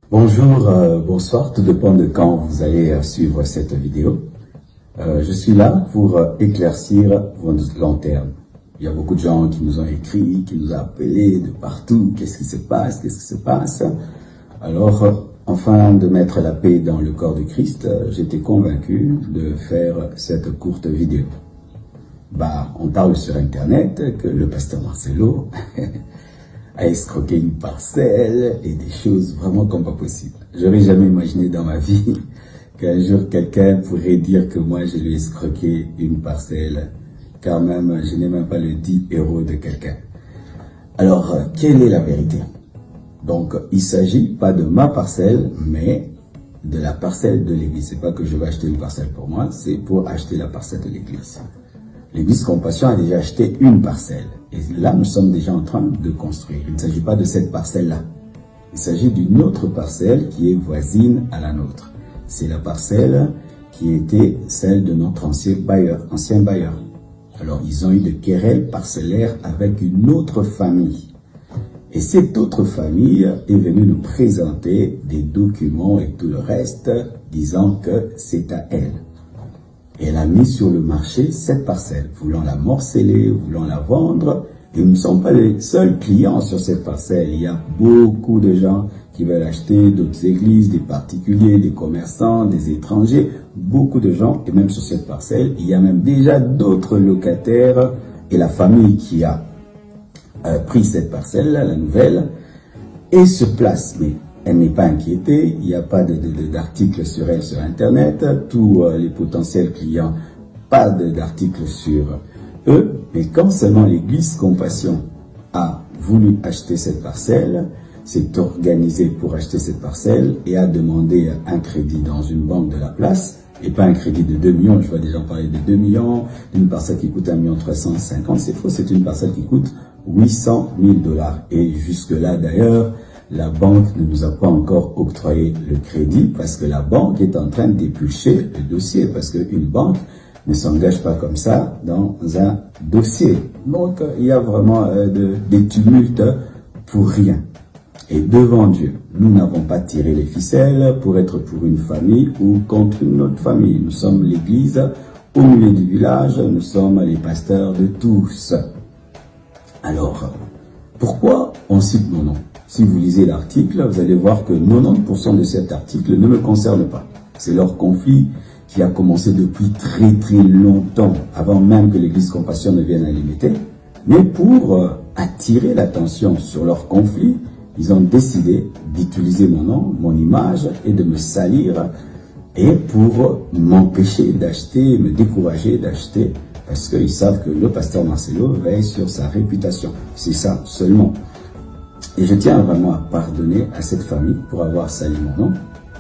Bonjour, bonsoir, tout dépend de quand vous allez suivre cette vidéo. Je suis là pour éclaircir votre lanterne. Il y a beaucoup de gens qui nous ont écrit, qui nous ont appelés de partout. Qu'est-ce qui se passe? Qu'est-ce qui se passe? Alors, afin de mettre la paix dans le corps de Christ, j'étais convaincu de faire cette courte vidéo. On parle sur Internet que le pasteur Marcelo a escroqué une parcelle et des choses vraiment comme pas possible. J'aurais jamais imaginé dans ma vie qu'un jour quelqu'un pourrait dire que moi je lui ai escroqué une parcelle, car même je n'ai même pas le 10 € de quelqu'un. Alors, quelle est la vérité? Donc, il s'agit pas de ma parcelle, mais de la parcelle de l'église. C'est pas que je vais acheter une parcelle pour moi, c'est pour acheter la parcelle de l'église. L'église Compassion a déjà acheté une parcelle. Et là, nous sommes déjà en train de construire. Il ne s'agit pas de cette parcelle-là. Il s'agit d'une autre parcelle qui est voisine à la nôtre. C'est la parcelle qui était celle de notre ancien bailleur. Alors, ils ont eu des querelles parcellaires avec une autre famille. Et cette autre famille est venue nous présenter des documents et tout le reste, disant que c'est à elle. Et elle a mis sur le marché cette parcelle, voulant la morceler, voulant la vendre. Et nous ne sommes pas les seuls clients sur cette parcelle. Il y a beaucoup de gens qui veulent acheter, d'autres églises, des particuliers, des commerçants, des étrangers. Beaucoup de gens, et même sur cette parcelle, il y a même déjà d'autres locataires. Et la famille qui a pris cette parcelle, la nouvelle, et se place. Mais elle n'est pas inquiétée, il n'y a pas d'article sur elle sur Internet, tous les potentiels clients, pas d'article sur eux, mais quand seulement l'église Compassion a voulu acheter cette parcelle, s'est organisée pour acheter cette parcelle et a demandé un crédit dans une banque de la place, et pas un crédit de 2 millions, je vois des gens parler de 2 millions, d'une parcelle qui coûte 1,350 000, c'est faux, c'est une parcelle qui coûte 800 000 $. Et jusque-là d'ailleurs, la banque ne nous a pas encore octroyé le crédit parce que la banque est en train d'éplucher le dossier, parce qu'une banque ne s'engage pas comme ça dans un dossier. Donc, il y a vraiment des tumultes pour rien. Et devant Dieu, nous n'avons pas tiré les ficelles pour être pour une famille ou contre une autre famille. Nous sommes l'église au milieu du village, nous sommes les pasteurs de tous. Alors, pourquoi on cite mon nom? Si vous lisez l'article, vous allez voir que 90% de cet article ne me concerne pas. C'est leur conflit qui a commencé depuis très très longtemps, avant même que l'église Compassion ne vienne à limiter. Mais pour attirer l'attention sur leur conflit, ils ont décidé d'utiliser mon nom, mon image et de me salir et pour m'empêcher d'acheter, me décourager d'acheter, parce qu'ils savent que le pasteur Marcelo veille sur sa réputation. C'est ça seulement. Et je tiens vraiment à pardonner à cette famille pour avoir sali mon nom.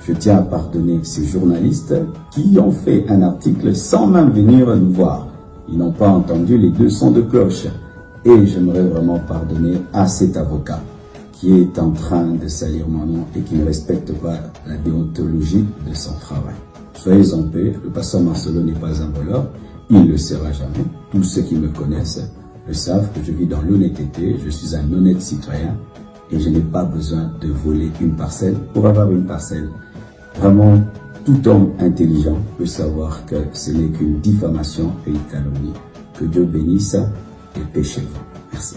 Je tiens à pardonner ces journalistes qui ont fait un article sans même venir nous voir. Ils n'ont pas entendu les 2 sons de cloche. Et j'aimerais vraiment pardonner à cet avocat qui est en train de salir mon nom et qui ne respecte pas la déontologie de son travail. Soyez en paix, le pasteur Marcelo n'est pas un voleur, il ne le sera jamais. Tous ceux qui me connaissent le savent que je vis dans l'honnêteté, je suis un honnête citoyen et je n'ai pas besoin de voler une parcelle pour avoir une parcelle. Vraiment, tout homme intelligent peut savoir que ce n'est qu'une diffamation et une calomnie. Que Dieu bénisse et paix chez vous. Merci.